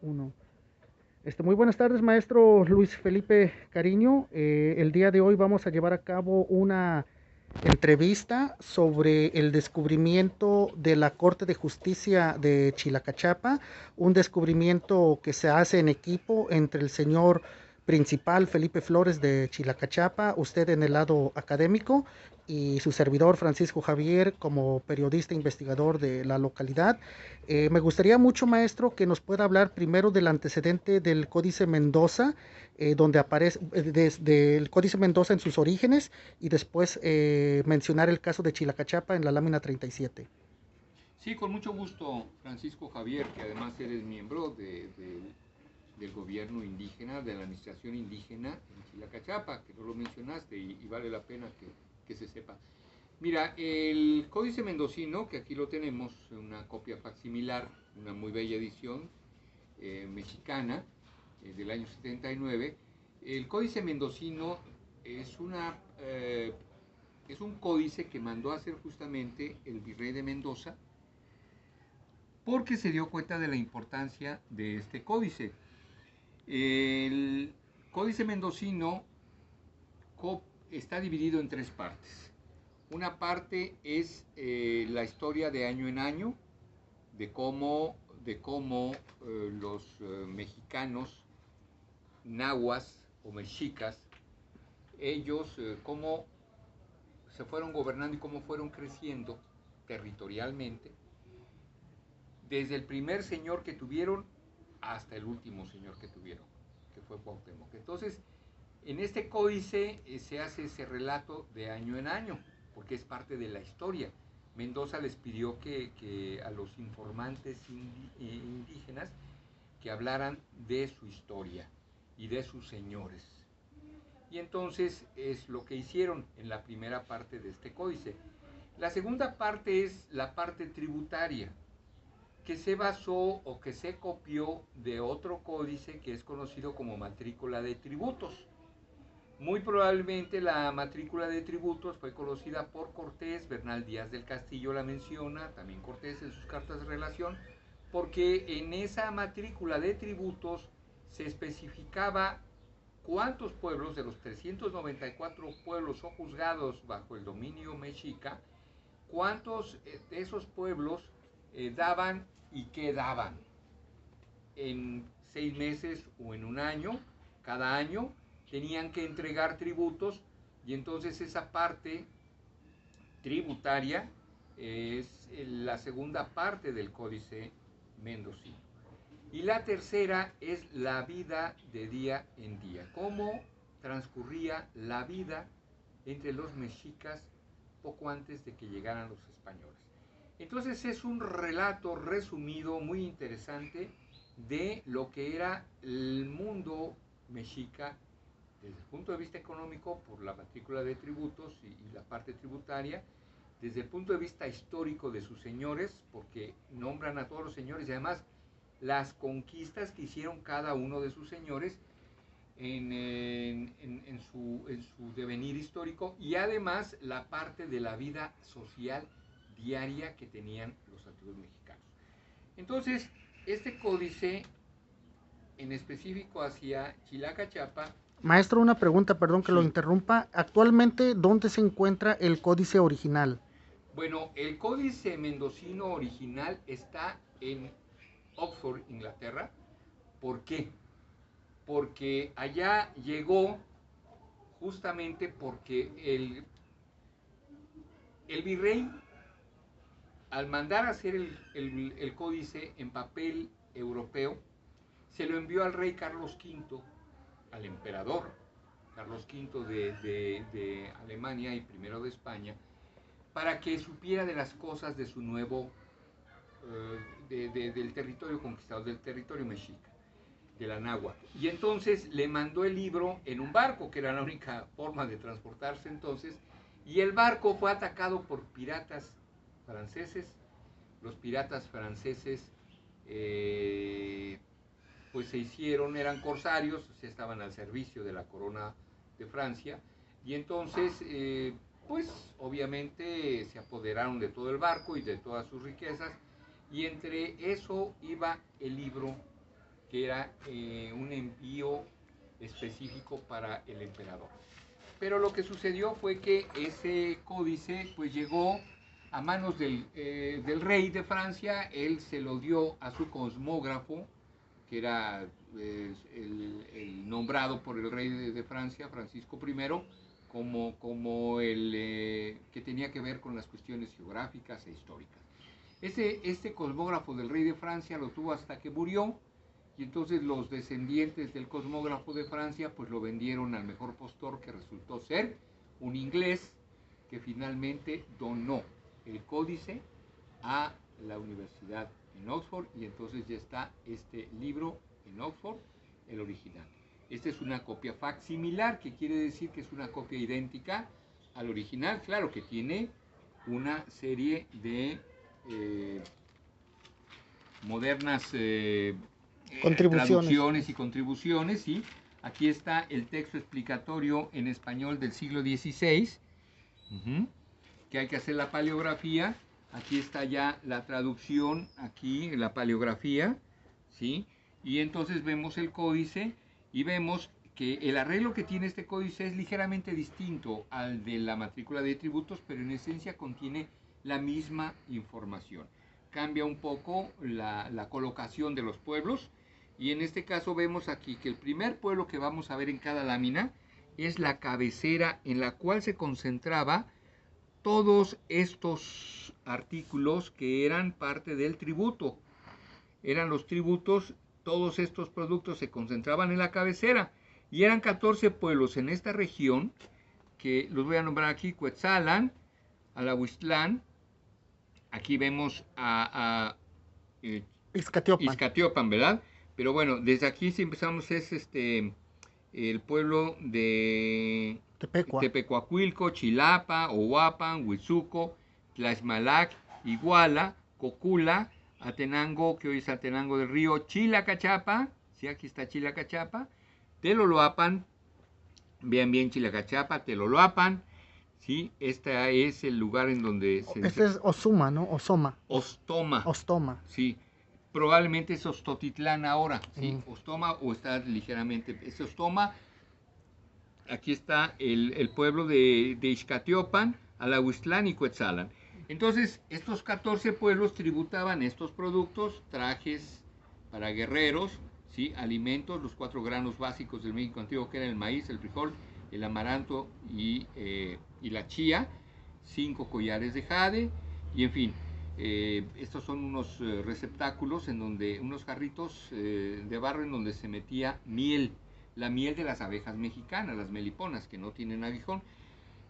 Uno. Muy buenas tardes, maestro Luis Felipe Cariño. El día de hoy vamos a llevar a cabo una entrevista sobre el descubrimiento de la Corte de Justicia de Chilacachapa, un descubrimiento que se hace en equipo entre el señor principal Felipe Flores de Chilacachapa, usted en el lado académico y su servidor Francisco Javier como periodista investigador de la localidad. Me gustaría mucho, maestro, que nos pueda hablar primero del antecedente del Códice Mendoza, donde aparece desde el Códice Mendoza en sus orígenes y después mencionar el caso de Chilacachapa en la lámina 37. Sí, con mucho gusto, Francisco Javier, que además eres miembro del gobierno indígena, de la administración indígena en Chilacachapa, que no lo mencionaste y vale la pena que se sepa. Mira, el Códice Mendocino, que aquí lo tenemos, una copia facsimilar, una muy bella edición mexicana del año 79, el Códice Mendocino es, es un códice que mandó a hacer justamente el virrey de Mendoza, porque se dio cuenta de la importancia de este códice. El códice mendocino está dividido en tres partes. Una parte es la historia de año en año, de cómo los mexicanos, nahuas o mexicas, ellos cómo se fueron gobernando y cómo fueron creciendo territorialmente desde el primer señor que tuvieron hasta el último señor que tuvieron, que fue Cuauhtémoc. Entonces, en este códice se hace ese relato de año en año, porque es parte de la historia. Mendoza les pidió que a los informantes indígenas que hablaran de su historia y de sus señores. Y entonces es lo que hicieron en la primera parte de este códice. La segunda parte es la parte tributaria, que se basó o que se copió de otro códice que es conocido como matrícula de tributos. Muy probablemente la matrícula de tributos fue conocida por Cortés, Bernal Díaz del Castillo la menciona, también Cortés en sus cartas de relación, porque en esa matrícula de tributos se especificaba cuántos pueblos de los 394 pueblos o juzgados bajo el dominio mexica, cuántos de esos pueblos daban y qué daban en 6 meses o en un año, cada año tenían que entregar tributos y entonces esa parte tributaria es la segunda parte del códice mendocino. Y la tercera es la vida de día en día, cómo transcurría la vida entre los mexicas poco antes de que llegaran los españoles. Entonces es un relato resumido muy interesante de lo que era el mundo mexica desde el punto de vista económico por la matrícula de tributos y la parte tributaria, desde el punto de vista histórico de sus señores, porque nombran a todos los señores y además las conquistas que hicieron cada uno de sus señores en su devenir histórico y además la parte de la vida social diaria que tenían los antiguos mexicanos. Entonces, este códice en específico hacia Chilacachapa. Maestro, una pregunta, perdón que lo Sí. interrumpa. Actualmente, ¿dónde se encuentra el códice original? Bueno, el códice mendocino original está en Oxford, Inglaterra. ¿Por qué? Porque allá llegó justamente porque el virrey, al mandar a hacer el códice en papel europeo, se lo envió al rey Carlos V, al emperador Carlos V de Alemania y primero de España, para que supiera de las cosas de su nuevo, del territorio conquistado, del territorio mexica, de la náhuatl. Y entonces le mandó el libro en un barco, que era la única forma de transportarse entonces, y el barco fue atacado por piratas franceses. Los piratas franceses pues se hicieron, eran corsarios, o sea, estaban al servicio de la corona de Francia, y entonces pues obviamente se apoderaron de todo el barco y de todas sus riquezas, y entre eso iba el libro que era un envío específico para el emperador. Pero lo que sucedió fue que ese códice pues llegó a manos del rey de Francia. Él se lo dio a su cosmógrafo, que era el nombrado por el rey de Francia, Francisco I, como el que tenía que ver con las cuestiones geográficas e históricas. Este cosmógrafo del rey de Francia lo tuvo hasta que murió, y entonces los descendientes del cosmógrafo de Francia pues lo vendieron al mejor postor, que resultó ser un inglés que finalmente donó el códice a la universidad en Oxford, y entonces ya está este libro en Oxford, el original. Esta es una copia facsimilar, que quiere decir que es una copia idéntica al original. Claro que tiene una serie de modernas traducciones y contribuciones, ¿sí? Aquí está el texto explicatorio en español del siglo XVI, que hay que hacer la paleografía. Aquí está ya la traducción, aquí la paleografía, ¿sí? Y entonces vemos el códice y vemos que el arreglo que tiene este códice es ligeramente distinto al de la matrícula de tributos, pero en esencia contiene la misma información. Cambia un poco la colocación de los pueblos, y en este caso vemos aquí que el primer pueblo que vamos a ver en cada lámina es la cabecera, en la cual se concentraba todos estos artículos que eran parte del tributo. Eran los tributos, todos estos productos se concentraban en la cabecera, y eran 14 pueblos en esta región, que los voy a nombrar aquí: Cuetzalan, Alahuistlán, aquí vemos a Izcatiopan, ¿verdad? Pero bueno, desde aquí si empezamos es el pueblo de Tepecuacuilco, Chilapa, Ohuapan, Huizuco, Tlaxmalac, Iguala, Cocula, Atenango, que hoy es Atenango del Río, Chilacachapa, sí, aquí está Chilacachapa, Teloloapan, vean bien Chilacachapa, Teloloapan, sí, este es el lugar en donde se... Este es Osuma, ¿no? Ostoma. Ostoma. Sí, probablemente es Ostotitlán ahora, ¿sí? Ostoma, o está ligeramente, es Ostoma. Aquí está el pueblo de Ixcatiopan, Alahuistlán y Cuetzalan. Entonces, estos 14 pueblos tributaban estos productos: trajes para guerreros, ¿sí? Alimentos, los 4 granos básicos del México antiguo, que eran el maíz, el frijol, el amaranto y la chía, 5 collares de jade, y en fin, estos son unos receptáculos, unos jarritos de barro en donde se metía miel, la miel de las abejas mexicanas, las meliponas, que no tienen aguijón.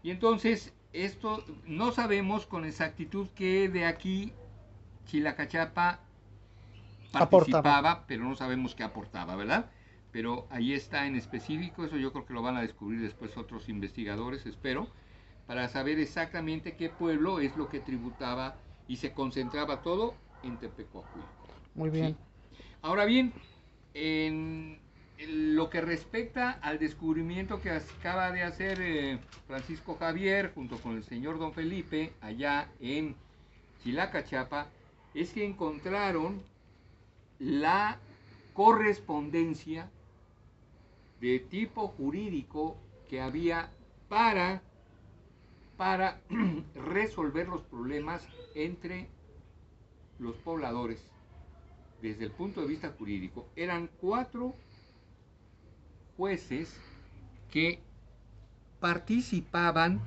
Y entonces, esto no sabemos con exactitud que de aquí Chilacachapa participaba, pero no sabemos qué aportaba, ¿verdad? Pero ahí está en específico, eso yo creo que lo van a descubrir después otros investigadores, espero, para saber exactamente qué pueblo es lo que tributaba y se concentraba todo en Tepecuacuilco. Muy bien. ¿Sí? Ahora bien, en lo que respecta al descubrimiento que acaba de hacer Francisco Javier junto con el señor Don Felipe allá en Chilacachapa, es que encontraron la correspondencia de tipo jurídico que había para resolver los problemas entre los pobladores desde el punto de vista jurídico. Eran 4 jueces que participaban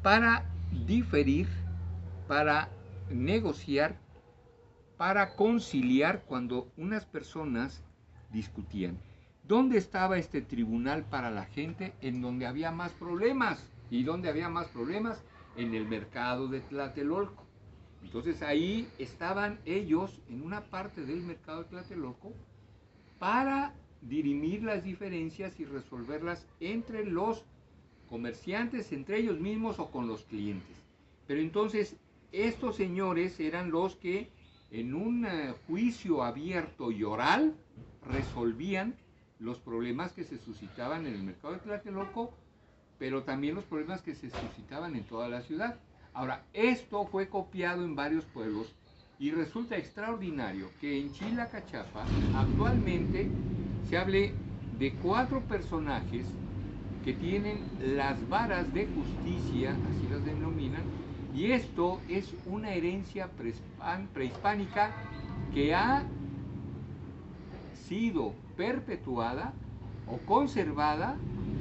para diferir, para negociar, para conciliar cuando unas personas discutían. ¿Dónde estaba este tribunal para la gente? En donde había más problemas. ¿Y dónde había más problemas? En el mercado de Tlatelolco. Entonces ahí estaban ellos en una parte del mercado de Tlatelolco para dirimir las diferencias y resolverlas entre los comerciantes, entre ellos mismos o con los clientes. Pero entonces estos señores eran los que en un juicio abierto y oral resolvían los problemas que se suscitaban en el mercado de Tlatelolco, pero también los problemas que se suscitaban en toda la ciudad. Ahora, esto fue copiado en varios pueblos Y resulta extraordinario que en Chilacachapa actualmente se hable de 4 personajes que tienen las varas de justicia, así las denominan, y esto es una herencia prehispánica que ha sido perpetuada o conservada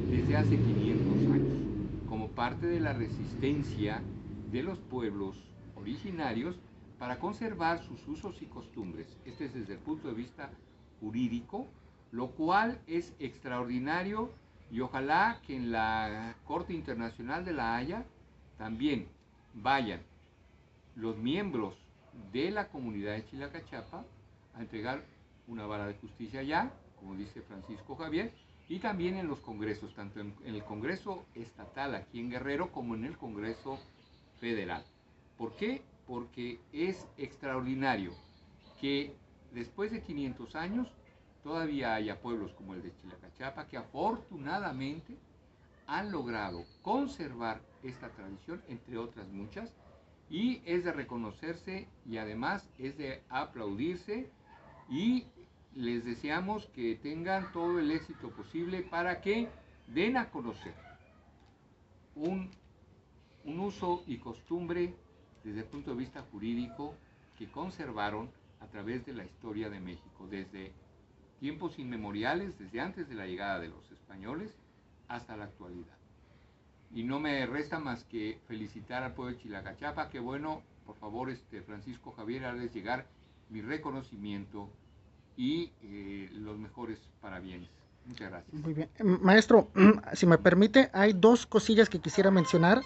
desde hace 500 años, como parte de la resistencia de los pueblos originarios para conservar sus usos y costumbres. Este es desde el punto de vista jurídico, lo cual es extraordinario, y ojalá que en la Corte Internacional de la Haya también vayan los miembros de la comunidad de Chilacachapa a entregar una vara de justicia allá, como dice Francisco Javier, y también en los congresos, tanto en el Congreso Estatal aquí en Guerrero como en el Congreso Federal. ¿Por qué? Porque es extraordinario que después de 500 años todavía haya pueblos como el de Chilacachapa que afortunadamente han logrado conservar esta tradición, entre otras muchas, y es de reconocerse y además es de aplaudirse, y les deseamos que tengan todo el éxito posible para que den a conocer un uso y costumbre desde el punto de vista jurídico que conservaron a través de la historia de México, desde tiempos inmemoriales, desde antes de la llegada de los españoles hasta la actualidad. Y no me resta más que felicitar al pueblo de Chilacachapa, que bueno, por favor, Francisco Javier, harles llegar mi reconocimiento y los mejores parabienes. Muchas gracias. Muy bien. Maestro, si me permite, hay 2 cosillas que quisiera mencionar.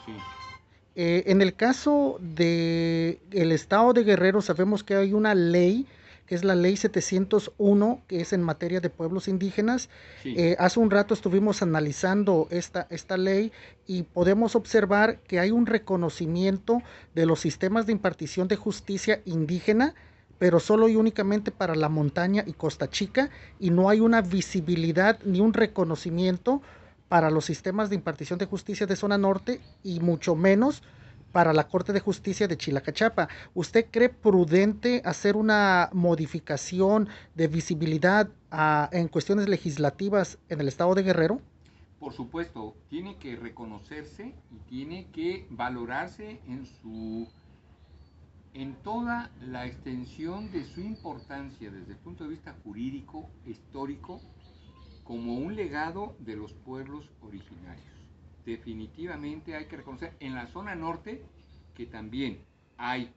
Sí. En el caso del estado de Guerrero, sabemos que hay una ley, que es la ley 701, que es en materia de pueblos indígenas. Sí. Hace un rato estuvimos analizando esta ley y podemos observar que hay un reconocimiento de los sistemas de impartición de justicia indígena, pero solo y únicamente para la montaña y Costa Chica, y no hay una visibilidad ni un reconocimiento para los sistemas de impartición de justicia de zona norte, y mucho menos para la Corte de Justicia de Chilacachapa. ¿Usted cree prudente hacer una modificación de visibilidad en cuestiones legislativas en el estado de Guerrero? Por supuesto, tiene que reconocerse y tiene que valorarse en toda la extensión de su importancia desde el punto de vista jurídico, histórico, como un legado de los pueblos originarios. Definitivamente hay que reconocer en la zona norte que también hay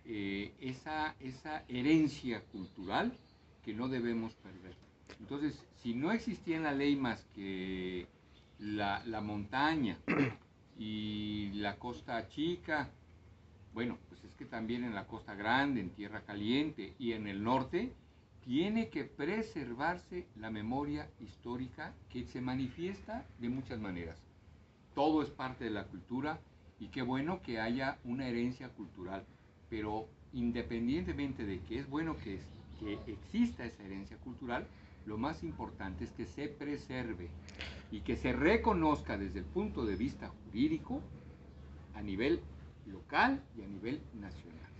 esa herencia cultural que no debemos perder. Entonces, si no existía en la ley más que la montaña y la Costa Chica, bueno, pues es que también en la Costa Grande, en Tierra Caliente y en el norte, tiene que preservarse la memoria histórica que se manifiesta de muchas maneras. Todo es parte de la cultura y qué bueno que haya una herencia cultural, pero independientemente de que es bueno que exista esa herencia cultural, lo más importante es que se preserve y que se reconozca desde el punto de vista jurídico a nivel local y a nivel nacional.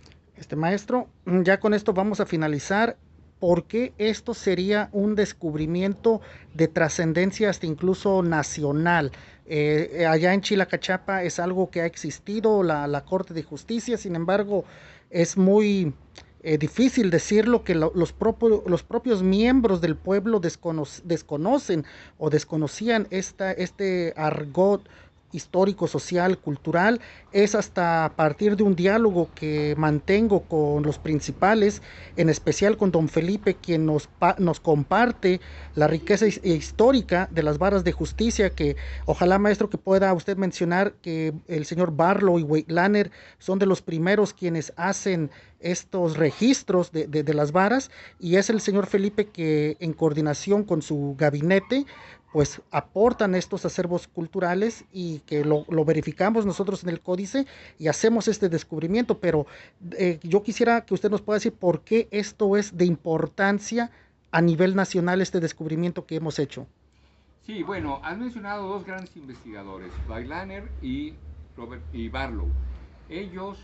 Maestro, ya con esto vamos a finalizar. ¿Por qué esto sería un descubrimiento de trascendencia hasta incluso nacional? Allá en Chilacachapa es algo que ha existido, la Corte de Justicia, sin embargo, es muy difícil decirlo, que los propios miembros del pueblo desconocen o desconocían este argot histórico, social, cultural. Es hasta a partir de un diálogo que mantengo con los principales, en especial con don Felipe, quien nos comparte la riqueza histórica de las varas de justicia, que ojalá, maestro, que pueda usted mencionar que el señor Barlow y Weiglaner son de los primeros quienes hacen estos registros de las varas, y es el señor Felipe que, en coordinación con su gabinete, pues aportan estos acervos culturales, y que lo verificamos nosotros en el códice y hacemos este descubrimiento. Pero yo quisiera que usted nos pueda decir por qué esto es de importancia a nivel nacional, este descubrimiento que hemos hecho. Sí, bueno, has mencionado 2 grandes investigadores, Weiglaner y Barlow. Ellos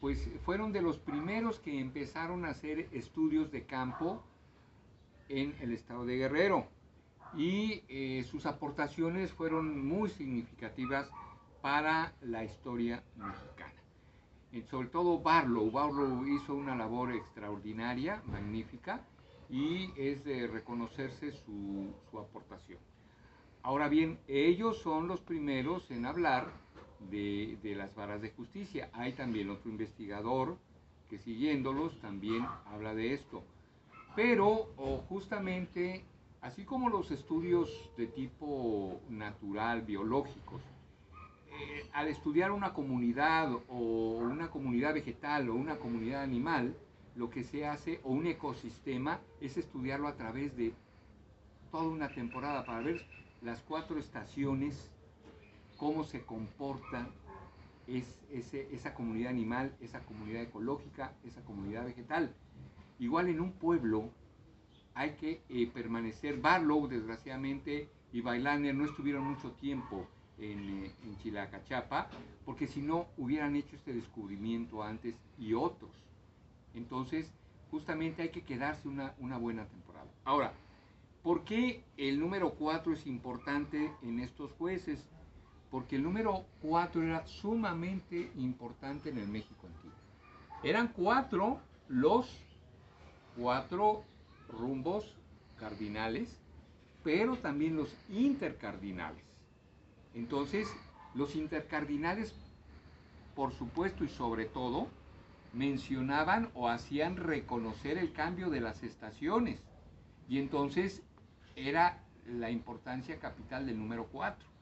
pues fueron de los primeros que empezaron a hacer estudios de campo en el estado de Guerrero y sus aportaciones fueron muy significativas para la historia mexicana. Sobre todo Barlow hizo una labor extraordinaria, magnífica, y es de reconocerse su aportación. Ahora bien, ellos son los primeros en hablar de las varas de justicia. Hay también otro investigador que siguiéndolos también habla de esto. Pero justamente, así como los estudios de tipo natural, biológicos, al estudiar una comunidad o una comunidad vegetal o una comunidad animal, lo que se hace, o un ecosistema, es estudiarlo a través de toda una temporada para ver las 4 estaciones, cómo se comporta esa comunidad animal, esa comunidad ecológica, esa comunidad vegetal. Igual en un pueblo hay que permanecer. Barlow, desgraciadamente, y Bailaner no estuvieron mucho tiempo en Chilacachapa, porque si no hubieran hecho este descubrimiento antes y otros. Entonces, justamente hay que quedarse una buena temporada. Ahora, ¿por qué el número 4 es importante en estos jueces? Porque el número 4 era sumamente importante en el México antiguo. Eran 4 los 4 rumbos cardinales, pero también los intercardinales. Entonces, los intercardinales, por supuesto y sobre todo, mencionaban o hacían reconocer el cambio de las estaciones. Y entonces era la importancia capital del número 4.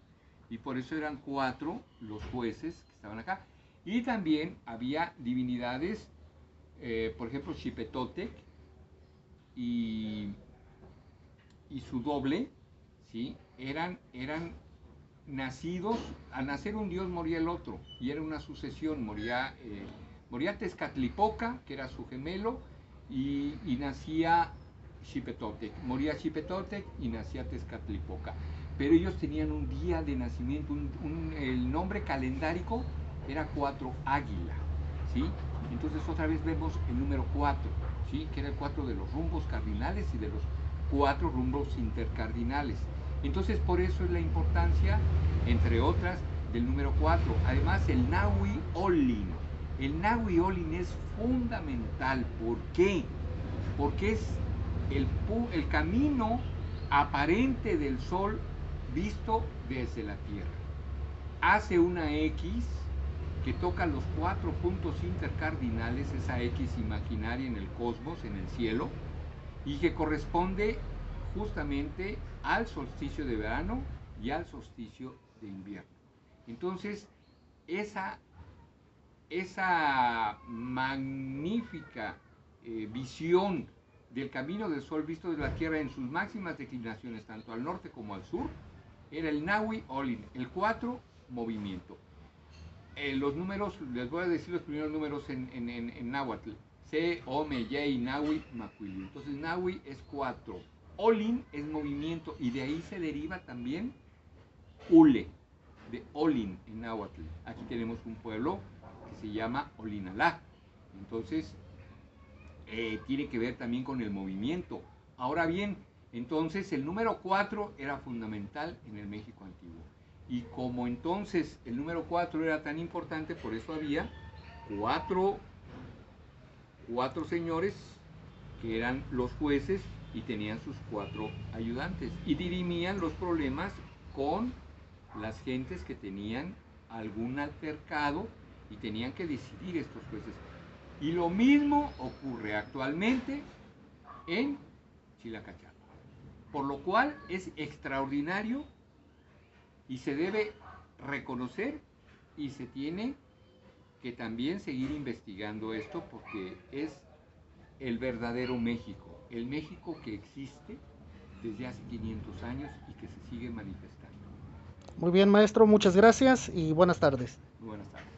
Y por eso eran 4 los jueces que estaban acá. Y también había divinidades, por ejemplo, Xipetotec y su doble, ¿sí? Eran nacidos, al nacer un dios moría el otro, y era una sucesión, moría Tezcatlipoca, que era su gemelo, y nacía Xipetotec, moría Xipetotec y nacía Tezcatlipoca, pero ellos tenían un día de nacimiento, el nombre calendárico era 4 Águila, ¿sí? Entonces otra vez vemos el número 4, ¿sí? Que era el 4 de los rumbos cardinales y de los 4 rumbos intercardinales. Entonces por eso es la importancia, entre otras, del número 4. Además el Nahui Olin. El Nahui Olin es fundamental. ¿Por qué? Porque es el camino aparente del Sol visto desde la Tierra. Hace una X que toca los 4 puntos intercardinales, esa X imaginaria en el cosmos, en el cielo, y que corresponde justamente al solsticio de verano y al solsticio de invierno. Entonces, esa magnífica visión del camino del Sol visto desde la Tierra en sus máximas declinaciones, tanto al norte como al sur, era el Nahui Olin, el 4, movimiento. Los números, les voy a decir los primeros números en náhuatl: Se, Ome, Yei, Nahui, Macuili. Entonces Nahui es 4, Olin es movimiento, y de ahí se deriva también Ule, de Olin en náhuatl. Aquí tenemos un pueblo que se llama Olinalá. Entonces tiene que ver también con el movimiento. Ahora bien, entonces el número 4 era fundamental en el México antiguo. Y como entonces el número 4 era tan importante, por eso había cuatro señores que eran los jueces y tenían sus 4 ayudantes y dirimían los problemas con las gentes que tenían algún altercado y tenían que decidir estos jueces. Y lo mismo ocurre actualmente en Chilacachapa, por lo cual es extraordinario y se debe reconocer, y se tiene que también seguir investigando esto, porque es el verdadero México, el México que existe desde hace 500 años y que se sigue manifestando. Muy bien, maestro, muchas gracias y buenas tardes. Muy buenas tardes.